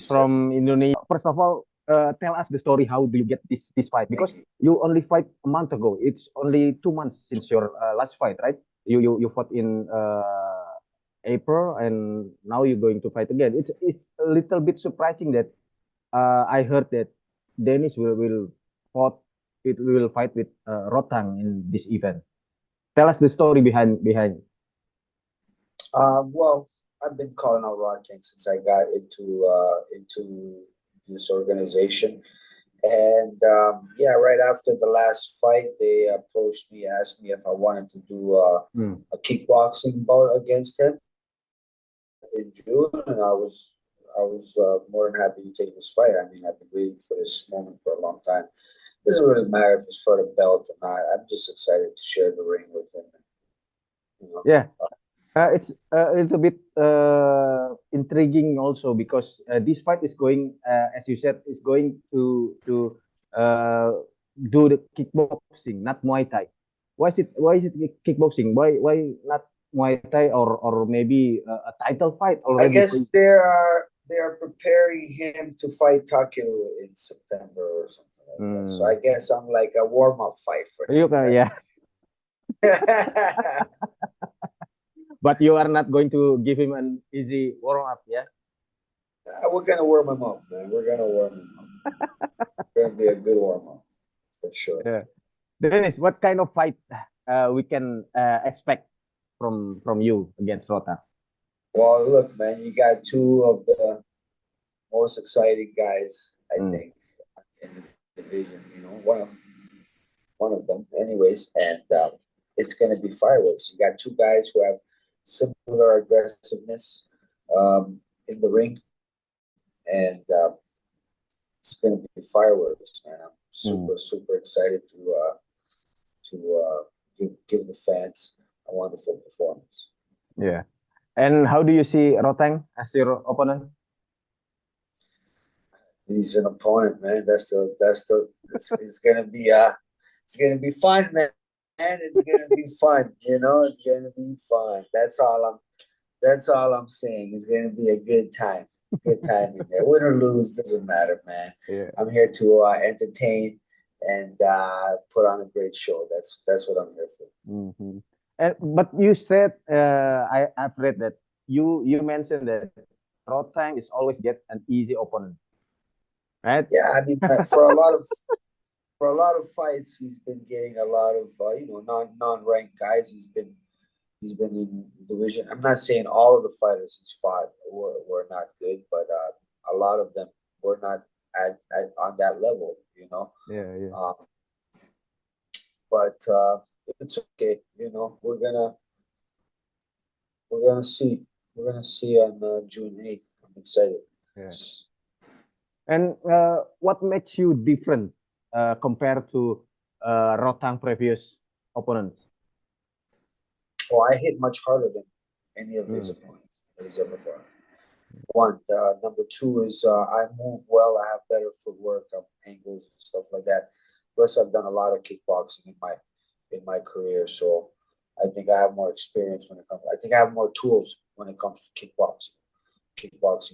From Indonesia. First of all, tell us the story. How do you get this fight? Because you only fight a month ago. It's only 2 months since your last fight, right? You fought in April, and now you're going to fight again. It's a little bit surprising that I heard that Denis will fight with Rodtang in this event. Tell us the story behind. Well, I've been calling out Rodtang since I got into this organization, and right after the last fight, they approached me, asked me if I wanted to do a kickboxing bout against him in June, and I was more than happy to take this fight. I mean, I've been waiting for this moment for a long time. It doesn't really matter if it's for the belt or not. I'm just excited to share the ring with him. You know? Yeah. It's a little bit intriguing also because this fight is going, as you said, is going to do the kickboxing, not Muay Thai. Why is it kickboxing? Why not Muay Thai or maybe a title fight already? I guess they are preparing him to fight Takeo in September or something like that. So I guess I'm like a warm-up fight for him. Yeah. But you are not going to give him an easy warm-up, yeah? We're going to warm him up, man. We're going to warm him up. It's going to be a good warm-up, for sure. Yeah. Denis, what kind of fight we can expect from you against Rodtang? Well, look, man, you got two of the most exciting guys, I think, in the division. You know, one of them, anyways. And it's going to be fireworks. You got two guys who have similar aggressiveness in the ring, and it's going to be fireworks, man. I'm super excited to give the fans a wonderful performance. Yeah. And how do you see Rodtang as your opponent? He's an opponent, man. It's gonna be fun, man. And it's gonna be fun, you know. It's gonna be fun. That's all I'm saying. It's gonna be a good time. Good time in there. Win or lose doesn't matter, man. Yeah. I'm here to entertain and put on a great show. That's what I'm here for. But you said I've read that you mentioned that Rodtang is always get an easy opponent, right? Yeah, I mean, for a lot of fights, he's been getting a lot of non-ranked guys. He's been in division. I'm not saying all of the fighters he's fought were not good, but a lot of them were not at on that level, you know. Yeah. But it's okay, you know. We're gonna see on June 8th. I'm excited. Yes. And what makes you different compared to Rodtang previous opponents? Oh, I hit much harder than any of his opponents that he's ever fought. One, number two is I move well. I have better footwork, angles, and stuff like that. Plus, I've done a lot of kickboxing in my career, so I think I have more experience when it comes. I think I have more tools when it comes to kickboxing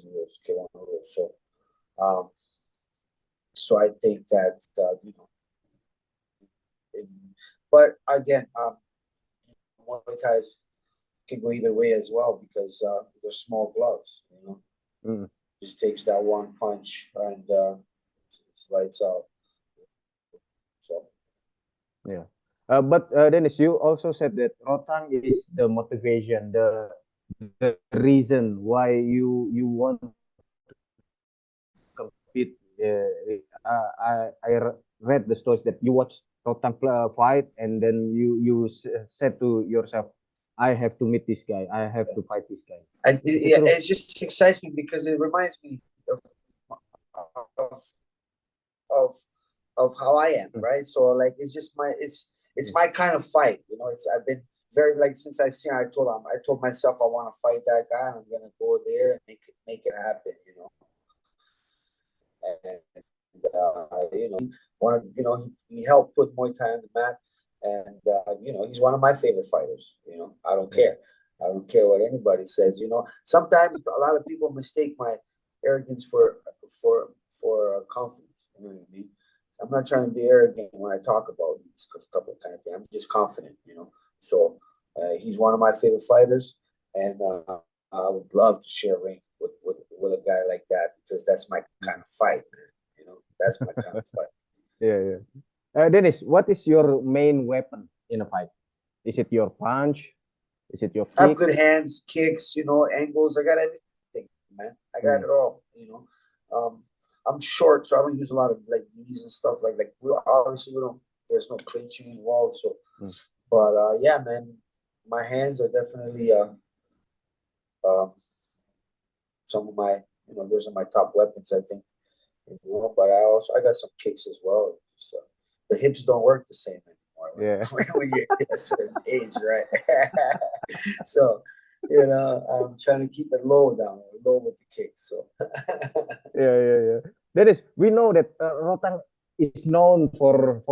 rules, K1 rules. So I think that but again, Muay Thais can go either way as well because they're small gloves. You know, just takes that one punch and it's lights out. So yeah. But Denis, you also said that Rodtang is the motivation, the reason why you want to compete. I read the stories that you watched Rodtang fight, and then you said to yourself, I have to meet this guy. I have to fight this guy. It just excites me because it reminds me of how I am, right? So like it's my kind of fight, you know. I've been very since I told myself I want to fight that guy, and I'm gonna go there and make it happen, you know. And he helped put Muay Thai on the map, and he's one of my favorite fighters. You know, I don't care. I don't care what anybody says. You know, sometimes a lot of people mistake my arrogance for confidence. You know what I mean? I'm not trying to be arrogant when I talk about these couple of kind of things. I'm just confident, you know. So he's one of my favorite fighters, and I would love to share a ring with a guy like that, because that's my kind of fight, man. You know, that's my kind of fight. Yeah, yeah. Dennis, what is your main weapon in a fight? Is it your punch? Is it your I have kick? good hands, kicks, you know, angles. I got everything, man. I got it all, you know. I'm short, so I don't use a lot of like knees and stuff like we obviously we don't. There's no clinching involved, so. But yeah, man, my hands are definitely some of my, you know, those are my top weapons, I think. You know, but I got some kicks as well. So the hips don't work the same anymore when you hit a certain age, right? So, you know, I'm trying to keep it low with the kicks. So Yeah. Dennis, we know that Rodtang is known for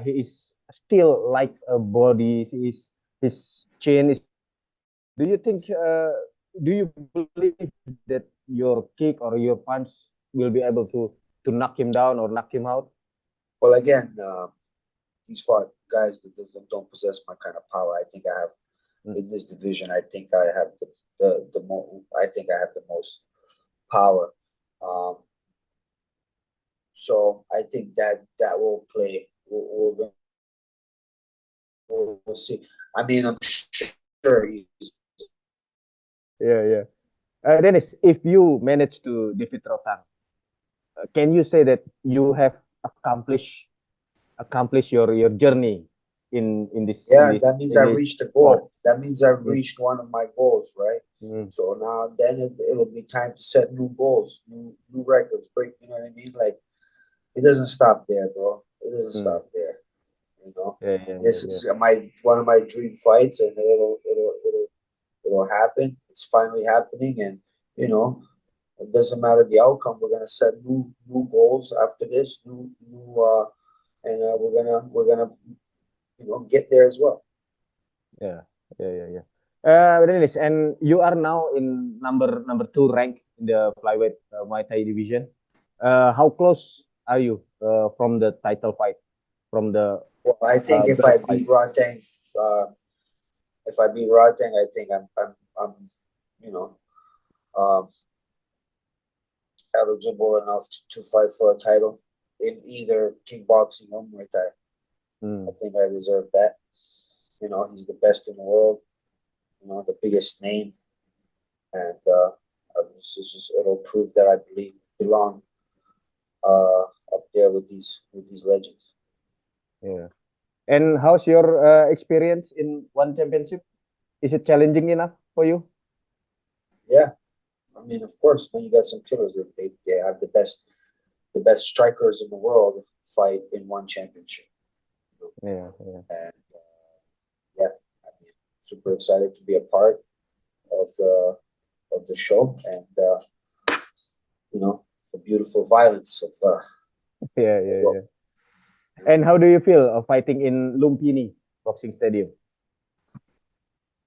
he is still like a body. His chin is. Do you think? Do you believe that your kick or your punch will be able to knock him down or knock him out? Well, again, he's fought guys that don't possess my kind of power. I think I have in this division. I think I have the most. I think I have the most power. So I think that will play. We'll see. I mean, I'm sure he's. Yeah. Dennis, if you manage to defeat Rodtang, can you say that you have accomplished your journey in this? Yeah, in this, that means in I've this reached the sport? goal. That means I've reached one of my goals, right? So now then it'll be time to set new goals, new records, break. You know what I mean? Like it doesn't stop there, bro. It doesn't stop there. You know, this is one of my dream fights, and it'll happen. It's finally happening, and you know, it doesn't matter the outcome. We're gonna set new goals after this, and we're gonna you know get there as well. Yeah. Dennis, and you are now in number 2 rank in the flyweight Muay Thai division. How close are you from the title fight? From the Well, I think if I beat Rodtang, I think I'm you know eligible enough to fight for a title in either kickboxing or Muay Thai. I think I deserve that. You know, he's the best in the world. You know, the biggest name, and it'll prove that I belong up there with these legends. Yeah. And how's your experience in one championship? Is it challenging enough for you? Yeah, I mean, of course, when you got some killers, they have the best strikers in the world fight in one championship. Yeah. And yeah, I mean, super excited to be a part of the show, and you know, the beautiful violence of Yeah. And how do you feel of fighting in Lumpini Boxing Stadium?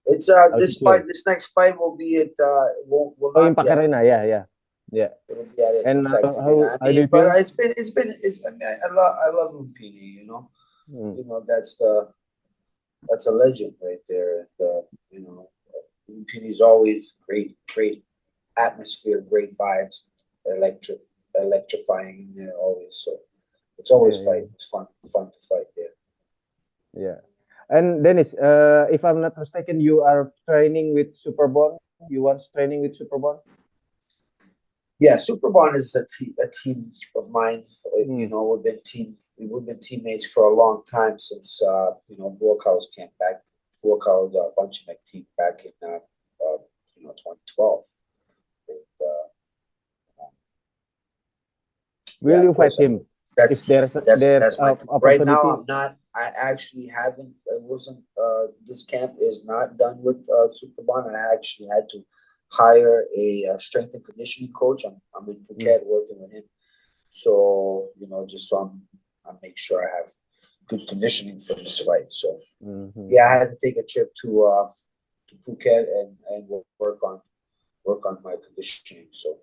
It's this next fight will be at will in not be Pakarena, yeah. It'll be at And Impact how I do you mean, but feel? I mean, I love Lumpini, you know. You know, that's a legend right there. And, you know, Lumpini is always great atmosphere, great vibes, electrifying in there always. So it's always fight. It's fun to fight there. Yeah. And Dennis, if I'm not mistaken, you are training with Superbond. You once training with Superbond? Yeah, Superbond is a team of mine. You know, we've been teammates for a long time since you know, Buakao's camp back. Buakao bunch of team back in you know, 2012. And, Will you fight him? That's my right now. I'm not. I actually haven't. I wasn't. This camp is not done with Superbond. I actually had to hire a strength and conditioning coach. I'm in Phuket working with him. So you know, just so I make sure I have good conditioning for this fight. So yeah, I had to take a trip to Phuket and work on my conditioning. So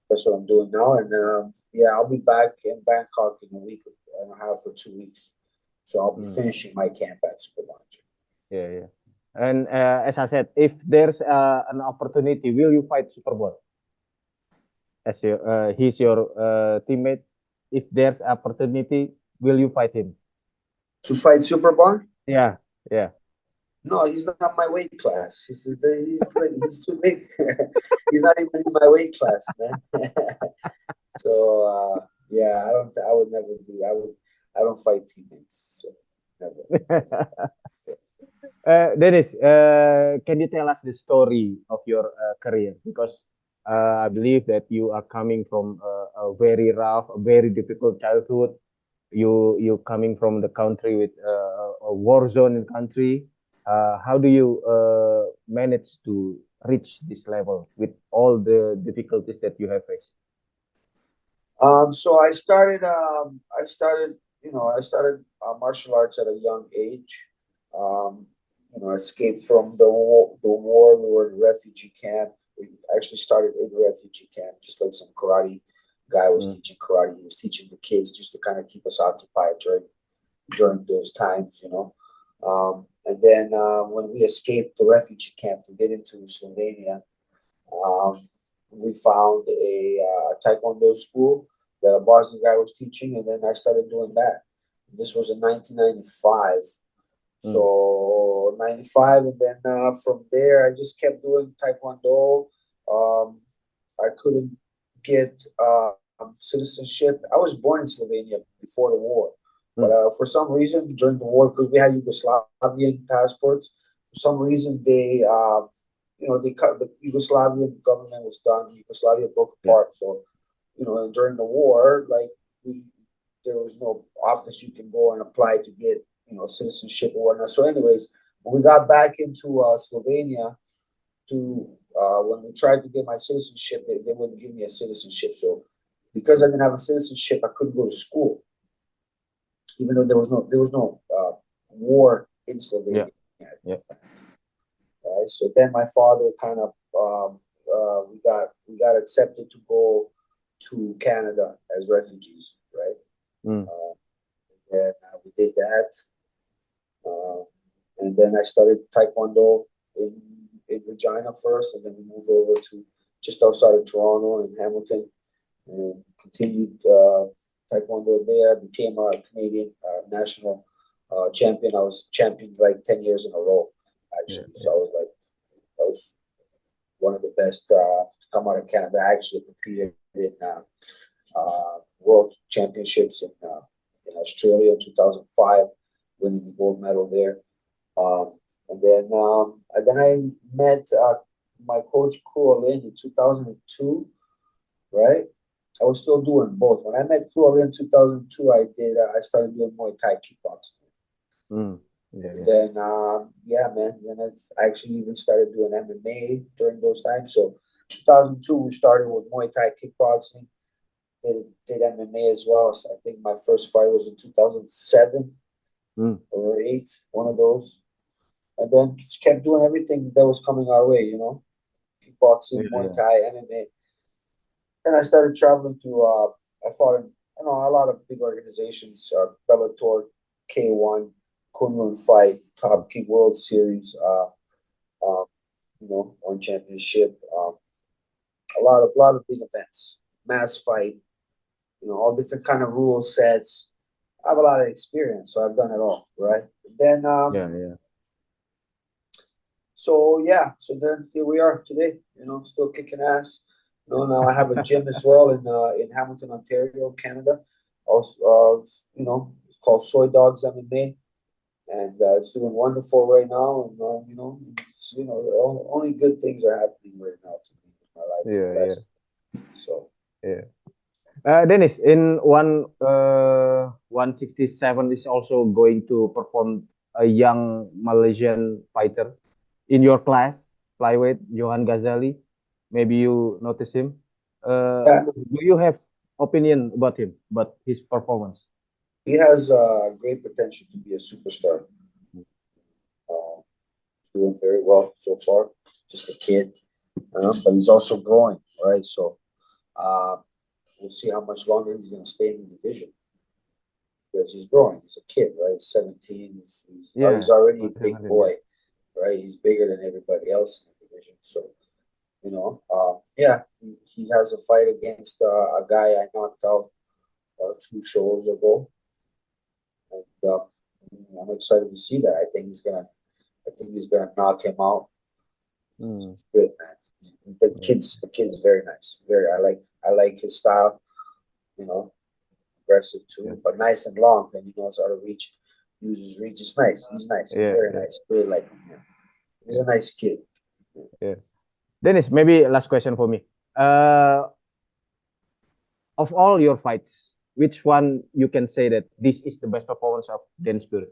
that's what I'm doing now. And yeah, I'll be back in Bangkok in a week and a half or 2 weeks. So I'll be finishing my camp at Superman. Yeah, yeah. And as I said, if there's an opportunity, will you fight Superboy? As he's your teammate. If there's opportunity, will you fight him? To fight Superman? Yeah, yeah. No, he's not my weight class. He's too big. He's not even in my weight class, man. So yeah, I would never do. I don't fight teammates. So never. Dennis, can you tell us the story of your career? Because I believe that you are coming from a very rough, a very difficult childhood. You coming from the country with a war zone in country. How do you manage to reach this level with all the difficulties that you have faced? So I started martial arts at a young age. Escaped from the war. We were in a refugee camp. We actually started in a refugee camp, just like some karate guy was teaching karate. He was teaching the kids just to kind of keep us occupied during those times, And then when we escaped the refugee camp to get into Slovenia, we found a Taekwondo school that a Bosnian guy was teaching, and then I started doing that. This was in 1995. So 95, and then from there I just kept doing Taekwondo. I couldn't get citizenship. I was born in Slovenia before the war, but for some reason during the war, because we had Yugoslavian passports, for some reason they cut the Yugoslavian government was done. Yugoslavia broke apart, so during the war, like there was no office you can go and apply to get citizenship or whatnot. So anyways, when we got back into Slovenia when we tried to get my citizenship, they wouldn't give me a citizenship. So because I didn't have a citizenship, I couldn't go to school, even though there was no war in Slovenia. Yeah. Right. So then my father kind of we got accepted to go to Canada as refugees, right? And we did that. And then I started Taekwondo in Regina first, and then we moved over to just outside of Toronto in Hamilton, and continued Taekwondo there. Became a Canadian national champion. I was champion like 10 years in a row, actually. So I was one of the best to come out of Canada. I actually competed in world championships in Australia in 2005, winning the gold medal there. And then I met my coach Kruolin in 2002, right? I was still doing both. When I met Kruolin in 2002, I started doing Muay Thai kickboxing. Then man, then I actually even started doing MMA during those times. So 2002 we started with Muay Thai kickboxing. Did MMA as well. So I think my first fight was in 2007 or 8, one of those. And then just kept doing everything that was coming our way, kickboxing, Muay Thai, MMA. And I started traveling to, I fought in a lot of big organizations, Bellator, K1, Kunlun Fight, Top Kick World Series, One Championship, a lot of big events, Mass Fight, all different kind of rule sets. I have a lot of experience, so I've done it all, right? Then, So then here we are today, still kicking ass. Now I have a gym as well in Hamilton, Ontario, Canada. Also, it's called Soy Dogs MMA, and it's doing wonderful right now. And only good things are happening right now to me in my life. So Dennis, in 167 is also going to perform a young Malaysian fighter in your class, flyweight, Johan Ghazali. Maybe you notice him. Do you have opinion about him, about his performance? He has great potential to be a superstar. doing very well so far. Just a kid, but he's also growing, right? So we'll see how much longer he's going to stay in the division because he's growing. He's a kid, right? He's 17. He's already a big boy, right? He's bigger than everybody else in the division. So, yeah, he has a fight against a guy I knocked out 2 shows ago, and I'm excited to see that. I think he's gonna knock him out. He's good, man. The kid's very nice. I like his style. Aggressive too, but nice and long, and he knows how to use his reach. It's nice. He's nice. He's very nice. Really like him. Yeah. He's a nice kid. Yeah. Dennis, maybe last question for me. Of all your fights, which one you can say that this is the best performance of Denis Puric?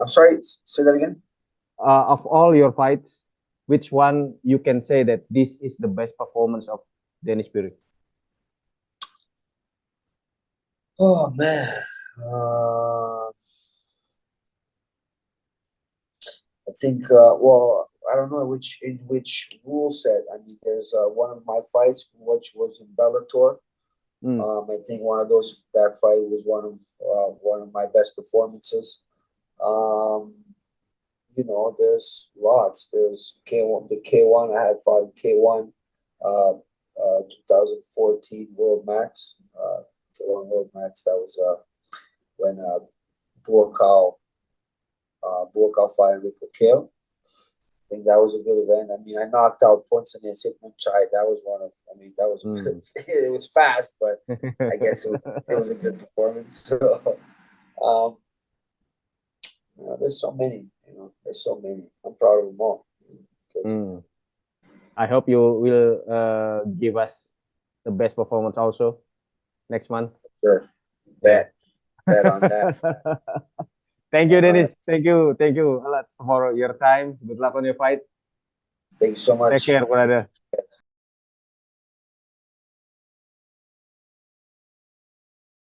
I'm sorry, say that again. Of all your fights, which one you can say that this is the best performance of Denis Puric? Oh man, I think. Well, I don't know in which rule set. I mean, there's one of my fights which was in Bellator. I think that fight was one of my best performances. There's lots. There's K1, the K1 I had fought K1, 2014 World Max, K1 World Max. That was when Buakaw fought Rico Kale. I think that was a good event. I mean, I knocked out Ponson and Sigmund Chai. That was good. It was fast, but I guess it was a good performance. So, there's so many, there's so many. I'm proud of them all. I hope you will give us the best performance also next month. Sure. Bet on that. Thank you, Dennis. Thank you a lot for your time. Good luck on your fight. Thank you so much. Take care, brother.